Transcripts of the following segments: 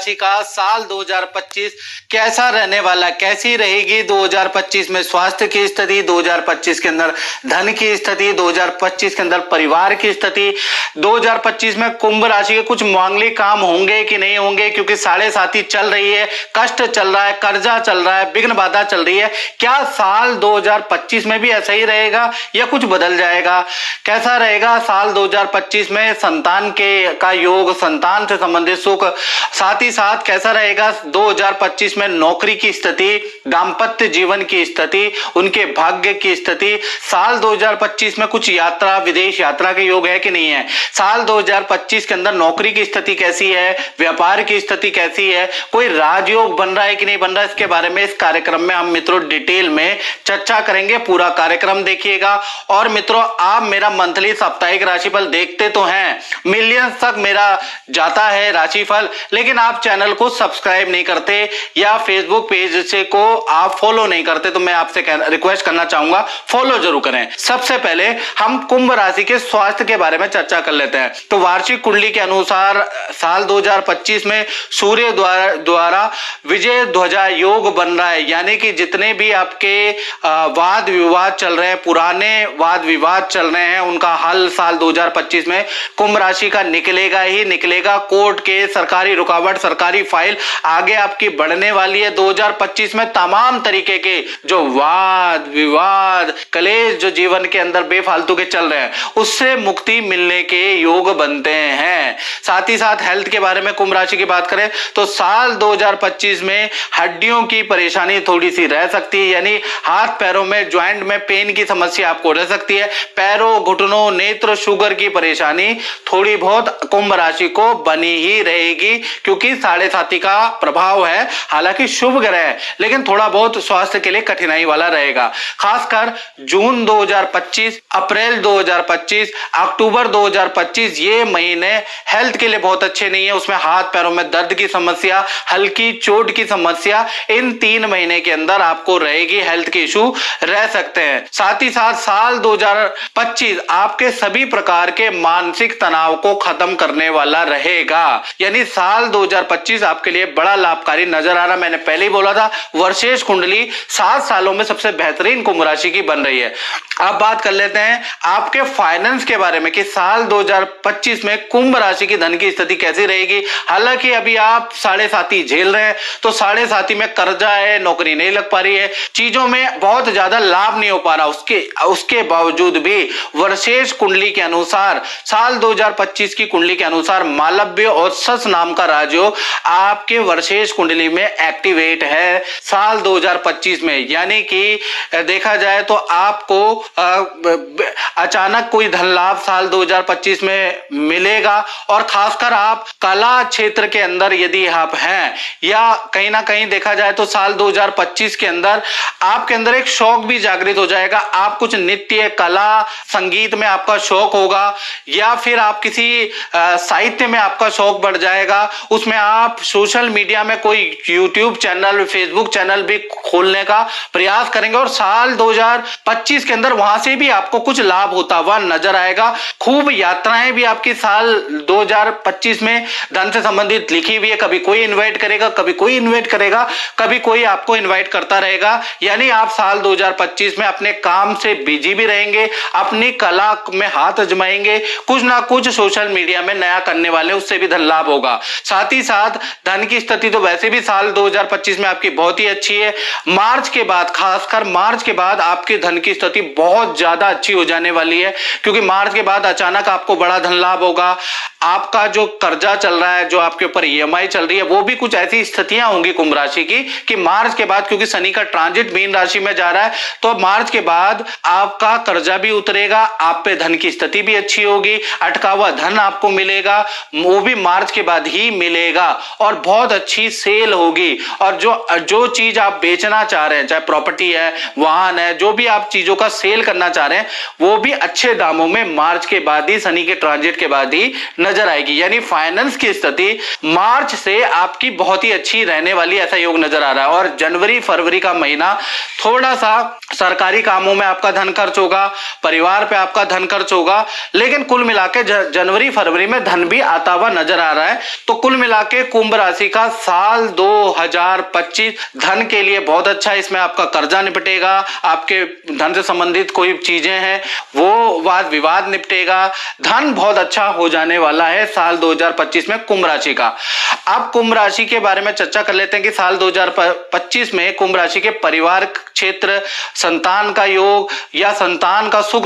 राशि का साल 2025 कैसा रहने वाला, कैसी रहेगी 2025 में स्वास्थ्य की स्थिति, 2025 के अंदर धन की स्थिति, 2025 के अंदर परिवार की स्थिति, 2025 में कुंभ राशि के कुछ मांगलिक काम होंगे कि नहीं होंगे, क्योंकि साढ़े साथी चल रही है, कष्ट चल रहा है, कर्जा चल रहा है, विघ्न बाधा चल रही है। क्या साल 2025 में भी ऐसा ही रहेगा या कुछ बदल जाएगा? कैसा रहेगा साल 2025 में? संतान का योग, संतान से संबंधित सुख, साथ ही साथ कैसा रहेगा 2025 में नौकरी की स्थिति, दाम्पत्य जीवन की स्थिति, उनके भाग्य की स्थिति। साल 2025 में कुछ यात्रा, विदेश यात्रा के योग है कि नहीं है? साल 2025 के अंदर नौकरी की स्थिति कैसी है, व्यापार की स्थिति कैसी है, कोई राजयोग बन रहा है कि नहीं बन रहा है, इसके बारे में इस कार्यक्रम में हम मित्रों डिटेल में चर्चा करेंगे। पूरा कार्यक्रम देखिएगा। और मित्रों, आप मेरा मंथली साप्ताहिक राशिफल देखते तो हैं, मिलियंस तक मेरा जाता है राशिफल, लेकिन आप चैनल को सब्सक्राइब नहीं करते या फेसबुक पेज से को आप फॉलो नहीं करते, तो मैं आपसे रिक्वेस्ट करना चाहूंगा फॉलो जरूर करें। सबसे पहले हम कुंभ राशि के स्वास्थ्य के बारे में चर्चा कर लेते हैं। तो वार्षिक कुंडली के अनुसार साल 2025 में सूर्य द्वारा विजय ध्वजा योग बन रहा है, यानी कि जितने भी आपके वाद विवाद चल रहे हैं, पुराने वाद विवाद चल रहे हैं, उनका हल साल 2025 में कुंभ राशि का निकलेगा ही निकलेगा। कोर्ट के सरकारी रुकावट, सरकारी फाइल आगे आपकी बढ़ने वाली है। 2025 में तमाम तरीके के जो वाद विवाद, कलेश जो जीवन के अंदर बेफालतू के चल रहे हैं, उससे मुक्ति मिलने के योग बनते हैं। साथ ही साथ हेल्थ के बारे में कुंभ राशि की बात करें तो साल 2025 में हड्डियों की परेशानी थोड़ी सी रह सकती है, यानी हाथ पैरों में ज्वाइंट में पेन की समस्या आपको रह सकती है। पैरों, घुटनों, नेत्र, शुगर की परेशानी थोड़ी बहुत कुंभ राशि को बनी ही रहेगी, क्योंकि साढ़े साथी का प्रभाव है। हालांकि शुभ ग्रह है, लेकिन थोड़ा बहुत स्वास्थ्य के लिए कठिनाई वाला रहेगा। खासकर जून 2025, अप्रैल 2025, अक्टूबर 2025 ये महीने हेल्थ के लिए बहुत अच्छे नहीं है। उसमें हाथ पैरों में दर्द की समस्या, हल्की चोट की समस्या, इन 3 महीने के अंदर आपको रहेगी। हेल्थ के इशू रह सकते हैं। साथ ही साथ साल 2025 आपके सभी प्रकार के मानसिक तनाव को खत्म करने वाला रहेगा, यानी साल 2025 आपके लिए बड़ा लाभकारी नजर आ रहा। मैंने पहले ही बोला था, वर्षेश कुंडली 7 सालों में सबसे बेहतरीन कुंभ राशि की बन रही है। अब बात कर लेते हैं आपके फाइनेंस के बारे में कि साल 2025 में कुंभ राशि की धन की स्थिति कैसी रहेगी। हालांकि अभी आप साढ़े साथी झेल रहे हैं, तो साढ़े साथी में कर्जा है, नौकरी नहीं लग पा रही है, चीजों में बहुत ज्यादा लाभ नहीं हो पा रहा। उसके बावजूद भी वर्षेश कुंडली के अनुसार, साल 2025 की कुंडली के अनुसार मालव्य और सस नाम का राजयोग आपके वर्षेश कुंडली में एक्टिवेट है साल 2025 में। यानी कि देखा जाए तो आपको अचानक कोई धन लाभ साल 2025 में मिलेगा। और खासकर आप कला क्षेत्र के अंदर यदि आप हैं, या कहीं ना कहीं देखा जाए तो साल 2025 के अंदर आपके अंदर एक शौक भी जागृत हो जाएगा। आप कुछ नृत्य, कला, संगीत में आपका शौक होगा, या फिर आप किसी साहित्य में आपका शौक बढ़ जाएगा। उसमें आप सोशल मीडिया में कोई यूट्यूब चैनल, फेसबुक चैनल भी खोलने का प्रयास करेंगे, और साल 2025 के अंदर वहां से भी आपको कुछ लाभ होता हुआ नजर आएगा। खूब यात्राएं भी आपकी साल 2025 में धन से संबंधित लिखी हुई है। कभी कोई इनवाइट करेगा, कभी कोई इनवाइट करेगा, कभी कोई आपको इनवाइट करता रहेगा। यानी आप साल 2025 में अपने काम से बिजी भी रहेंगे, अपनी कला में हाथ आजमाएंगे, कुछ ना कुछ सोशल मीडिया में नया करने वाले, उससे भी धन लाभ होगा। साथ ही साथ धन की स्थिति तो वैसे भी साल 2025 में आपकी बहुत ही अच्छी है। मार्च के बाद, खासकर मार्च के बाद आपकी धन की स्थिति बहुत ज्यादा अच्छी हो जाने वाली है, क्योंकि मार्च के बाद अचानक आपको बड़ा धन लाभ होगा। आपका जो कर्जा चल रहा है, जो आपके ऊपर ईएमआई चल रही है, वो भी कुछ ऐसी स्थितियां होंगी कुंभ राशि की कि मार्च के बाद, क्योंकि शनि का ट्रांजिट मीन राशि में जा रहा है, तो मार्च के बाद आपका कर्जा भी उतरेगा, आप पे धन की स्थिति भी अच्छी होगी, अटका हुआ धन आपको मिलेगा, वो भी मार्च के बाद ही मिलेगा, और बहुत अच्छी सेल होगी। और जो चीज आप बेचना चाह रहे हैं, चाहे प्रॉपर्टी है, वाहन है, जो भी आप चीजों का सेल करना चाह रहे हैं, वो भी अच्छे दामों में मार्च के बाद ही, शनि के ट्रांजिट के बाद ही नजर आएगी। यानी फाइनेंस की स्थिति मार्च से आपकी बहुत ही अच्छी रहने वाली ऐसा योग नजर आ रहा है। और जनवरी फरवरी का महीना थोड़ा सा सरकारी कामों में आपका धन खर्च होगा, परिवार पे आपका धन खर्च होगा, लेकिन कुल मिलाके जनवरी फरवरी में धन भी आता हुआ नजर आ रहा है। तो कुल मिलाके कुंभ राशि का साल 2025 धन के लिए बहुत अच्छा है। इसमें आपका कर्जा निपटेगा, आपके धन से संबंधित कोई चीजें हैं वो वाद विवाद निपटेगा, धन बहुत अच्छा हो जाने वाला है साल 2025 में कुंभ राशि का। अब कुंभ राशि के बारे में चर्चा कर लेते हैं कि साल 2025 में कुंभ राशि के परिवार क्षेत्र, संतान का योग या संतान का सुख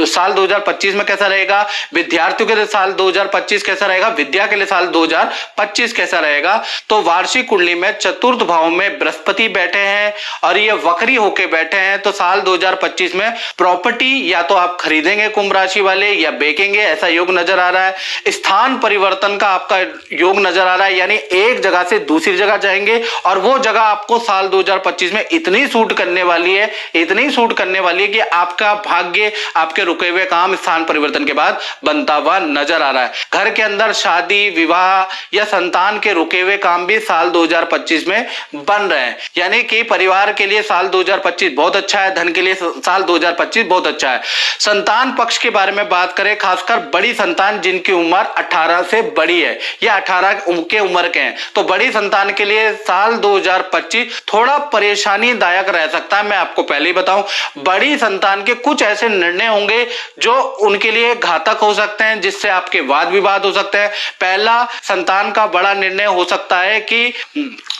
साल 2025 में कैसा रहेगा, विद्यार्थियों के लिए साल 2025 कैसा रहेगा, विद्या के लिए साल 2025 कैसा रहेगा। तो वार्षिक कुंडली में चतुर्थ भाव में बृहस्पति बैठे हैं और ये वक्री होके बैठे हैं। तो साल 2025 में प्रॉपर्टी या तो आप खरीदेंगे कुंभ राशि वाले या बेचेंगे, ऐसा योग नजर आ रहा है। स्थान परिवर्तन का आपका योग नजर आ रहा है, यानी एक जगह से दूसरी जगह जाएंगे और वो जगह आपको साल 2025 में इतनी सूट करने वाली है, इतनी सूट करने वाली है कि आपका भाग्य, आपके रुके हुए काम स्थान परिवर्तन के बाद बनता हुआ नजर आ रहा है। घर के अंदर शादी, विवाह या संतान के रुके हुए काम भी साल 2025 में बन रहे हैं। यानी कि परिवार के लिए साल 2025 बहुत अच्छा है, धन के लिए साल 2025 बहुत अच्छा है। संतान पक्ष के बारे में बात करें, खासकर बड़ी संतान जिनकी उम्र 18 से बड़ी है या 18 के उम्र के हैं, तो बड़ी संतान के लिए साल 2025 थोड़ा परेशानी दायक रह सकता है। मैं आपको पहले ही बताऊं, बड़ी संतान के कुछ ऐसे निर्णय होंगे जो उनके लिए घातक हो सकते हैं, जिससे आपके वाद विवाद हो सकते हैं। पहला, संतान का बड़ा निर्णय हो सकता है कि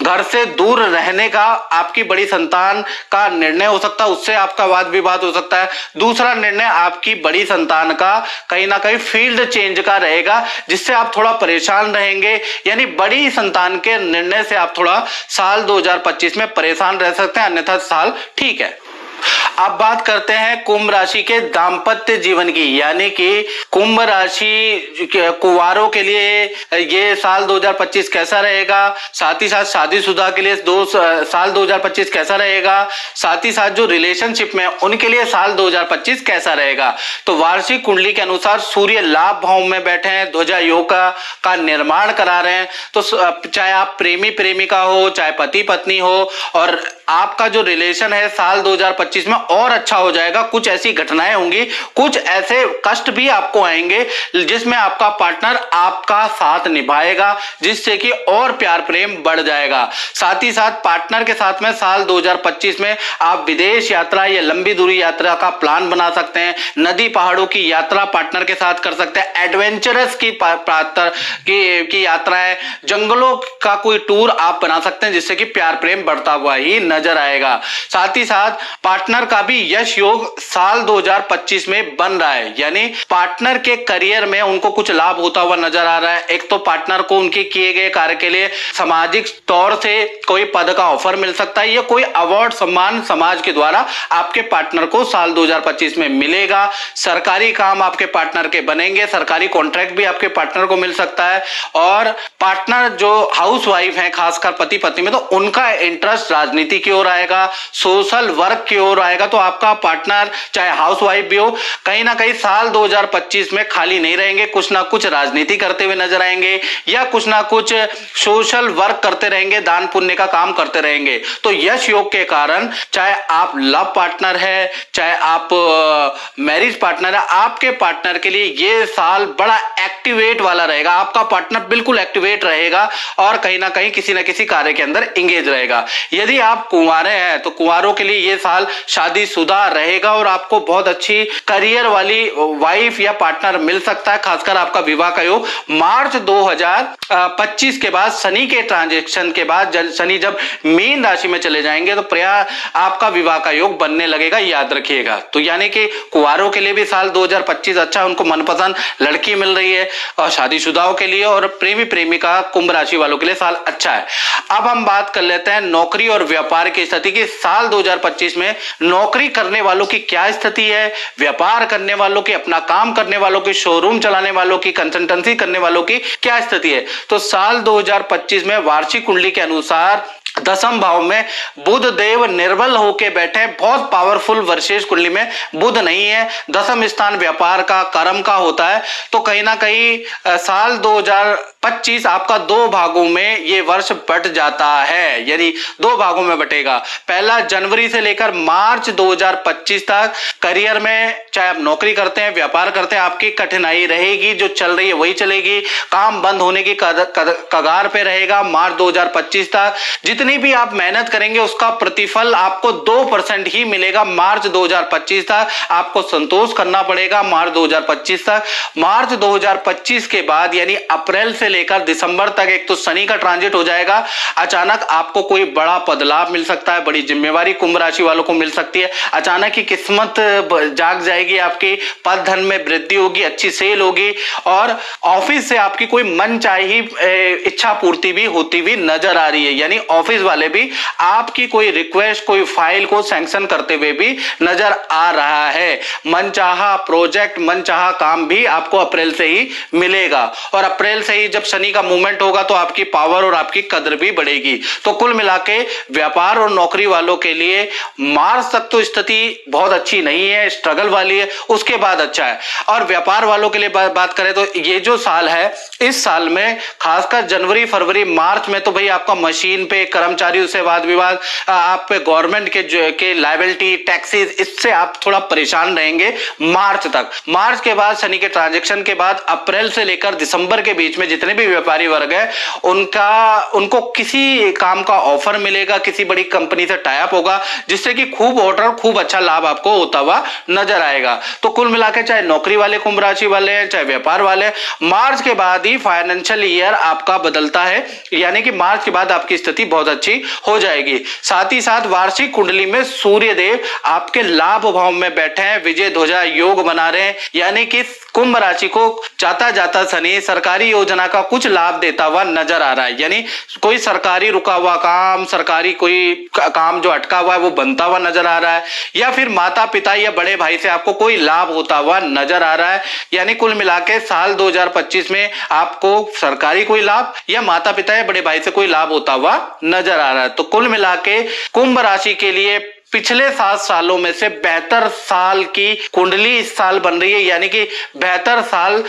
घर से दूर रहने का आपकी बड़ी संतान का निर्णय हो सकता है, उससे आपका वाद विवाद हो सकता है। दूसरा निर्णय आपकी बड़ी संतान का कहीं ना कहीं फील्ड चेंज का रहेगा, जिससे आप थोड़ा परेशान रहेंगे। यानी बड़ी संतान के निर्णय से आप थोड़ा साल 2025 में परेशान रह सकते हैं, अन्यथा साल ठीक है। अब बात करते हैं कुंभ राशि के दाम्पत्य जीवन की, यानी कि कुंभ राशि कुंवारों के लिए ये साल 2025 कैसा रहेगा, साथ ही साथ शादीशुदा के लिए साल 2025 कैसा रहेगा, साथ ही साथ जो रिलेशनशिप में उनके लिए साल 2025 कैसा रहेगा। तो वार्षिक कुंडली के अनुसार सूर्य लाभ भाव में बैठे हैं, ध्वजा योग का निर्माण करा रहे हैं। तो चाहे आप प्रेमी प्रेमिका हो, चाहे पति पत्नी हो, और आपका जो रिलेशन है साल 2025 में और अच्छा हो जाएगा। कुछ ऐसी घटनाएं होंगी, कुछ ऐसे कष्ट भी आपको आएंगे जिसमें आपका पार्टनर आपका साथ निभाएगा, जिससे कि और प्यार प्रेम बढ़ जाएगा। साथ ही साथ पार्टनर के साथ में साल 2025 में आप विदेश यात्रा या लंबी दूरी यात्रा का प्लान बना सकते हैं, नदी पहाड़ों की यात्रा पार्टनर के साथ कर सकते हैं, एडवेंचरस की यात्राएं, जंगलों का कोई टूर आप बना सकते हैं, जिससे कि प्यार प्रेम बढ़ता हुआ ही नजर आएगा। साथ ही साथ पार्टनर का भी यश योग साल 2025 में बन रहा है, यानी पार्टनर के करियर में उनको कुछ लाभ होता हुआ नजर आ रहा है। एक तो पार्टनर को उनके किए गए कार्य के लिए सामाजिक तौर से कोई पद का ऑफर मिल सकता है, या कोई अवार्ड सम्मान समाज के द्वारा आपके पार्टनर को साल 2025 में मिलेगा। सरकारी काम आपके पार्टनर के बनेंगे, सरकारी कॉन्ट्रैक्ट भी आपके पार्टनर को मिल सकता है। और पार्टनर जो हाउस वाइफ है, खासकर पति पत्नी में, तो उनका इंटरेस्ट राजनीति की ओर आएगा, सोशल वर्क की ओर आएगा। तो आपका पार्टनर चाहे हाउस वाइफ भी हो, कहीं ना कहीं साल 2025 में खाली नहीं रहेंगे, कुछ ना कुछ राजनीति करते हुए नजर आएंगे या कुछ ना कुछ सोशल वर्क करते रहेंगे, दान पुण्य का काम करते रहेंगे। तो यश योग के कारण चाहे आप लव पार्टनर है, चाहे आप मैरिज पार्टनर है, आपके पार्टनर के लिए ये साल बड़ा एक्टिवेट वाला रहेगा। आपका पार्टनर बिल्कुल एक्टिवेट रहेगा और कहीं ना कहीं किसी ना किसी कार्य के अंदर इंगेज रहेगा। यदि आप कुंवारे हैं तो कुंवारों के लिए ये साल शादीशुदा रहेगा और आपको बहुत अच्छी करियर वाली वाइफ या पार्टनर मिल सकता है। खासकर आपका विवाह का योग मार्च 2025 के बाद, शनि के ट्रांजेक्शन के बाद, शनि जब मीन राशि में चले जाएंगे तो आपका विवाह का योग बनने लगेगा, याद रखिएगा। तो यानी कि कुंवारों के लिए भी साल 2025 अच्छा, उनको मनपसंद लड़की मिल रही है, और शादीशुदाओं के लिए और प्रेमी प्रेमिका कुंभ राशि वालों के लिए साल अच्छा है। अब हम बात कर लेते हैं नौकरी और व्यापार की स्थिति की। साल 2025 में नौकरी करने वालों की क्या स्थिति है, व्यापार करने वालों की, अपना काम करने वालों की, शोरूम चलाने वालों की, कंसल्टेंसी करने वालों की क्या स्थिति है। तो साल 2025 में वार्षिक कुंडली के अनुसार दसम भाव में बुध देव निर्बल होके बैठे, बहुत पावरफुल वर्षेष कुंडली में बुध नहीं है। दसम स्थान व्यापार का, कर्म का होता है। तो कहीं ना कहीं साल 2025 आपका दो भागों में ये वर्ष बट जाता है, यानी दो भागों में बटेगा। पहला जनवरी से लेकर मार्च 2025 तक करियर में, चाहे आप नौकरी करते हैं, व्यापार करते हैं, आपकी कठिनाई रहेगी, जो चल रही है वही चलेगी, काम बंद होने की कगार पे रहेगा मार्च 2025 तक। जितनी भी आप मेहनत करेंगे उसका प्रतिफल आपको 2% ही मिलेगा मार्च 2025 तक। आपको संतोष करना पड़ेगा मार्च 2025 तक। मार्च 2025 के बाद यानी अप्रैल से लेकर दिसंबर तक एक तो शनि का ट्रांजिट हो जाएगा। अचानक आपको कोई बड़ा पदलाभ मिल सकता है, बड़ी जिम्मेवारी कुंभ राशि वालों को मिल सकती है। अचानक ही किस्मत जाग जाएगी, आपकी पद धन में वृद्धि होगी, अच्छी सेल होगी और ऑफिस से आपकी कोई मनचाही इच्छा पूर्ति भी होती हुई नजर आ रही है। यानी ऑफिस वाले भी आपकी कोई रिक्वेस्ट, कोई फाइल को सैंक्शन करते हुए भी नजर आ रहा है। मनचाहा प्रोजेक्ट, मनचाहा काम भी आपको अप्रैल से ही मिलेगा और अप्रैल से ही जब शनि का मूवमेंट होगा तो आपकी पावर और आपकी कदर भी बढ़ेगी। तो कुल मिलाके व्यापार और नौकरी वालों के लिए मार्च तक तो स्थिति बहुत अच्छी नहीं है, स्ट्रगल वाली है, उसके बाद अच्छा है। और व्यापार वालों के लिए बात करें तो ये जो साल है, इस साल में खासकर जनवरी फरवरी मार्च में तो भाई आपका मशीन पे, कर्मचारियों से वाद विवाद, आप पे गवर्नमेंट के लायबिलिटी, टैक्सेस, इससे आप थोड़ा परेशान रहेंगे मार्च तक। मार्च के बाद शनि के ट्रांजैक्शन के बाद अप्रैल से लेकर दिसंबर के बीच में जितने भी व्यापारी वर्ग है उनको किसी काम का ऑफर मिलेगा, किसी बड़ी कंपनी से टाई अप होगा, जिससे कि खूब ऑर्डर, खूब अच्छा लाभ आपको होता हुआ नजर आएगा। तो कुल मिलाकर चाहे नौकरी वाले कुंभ राशि वाले हैं, चाहे व्यापार वाले, मार्च के बाद ही फाइनेंशियल ईयर आपका बदलता है, यानी कि मार्च के बाद आपकी स्थिति बहुत अच्छी हो जाएगी। साथ ही साथ वार्षिक कुंडली में सूर्य देव आपके लाभ भाव में बैठे हैं, विजय ध्वजा योग बना रहे हैं, यानी कि कुंभ राशि को जाता जाता शनि सरकारी योजना का कुछ लाभ देता हुआ नजर आ रहा है। यानी कोई सरकारी रुका हुआ काम, सरकारी कोई काम जो अटका हुआ है वो बनता हुआ नजर आ रहा है, या फिर माता पिता या बड़े भाई से आपको कोई लाभ होता हुआ नजर आ रहा है। यानी कुल मिलाके साल 2025 में आपको सरकारी कोई लाभ या माता पिता या बड़े भाई से कोई लाभ होता हुआ नजर आ रहा है। तो कुल मिलाके कुंभ राशि के लिए पिछले 7 सालों में से बेहतर साल की कुंडली इस साल बन रही है, यानी कि बेहतर साल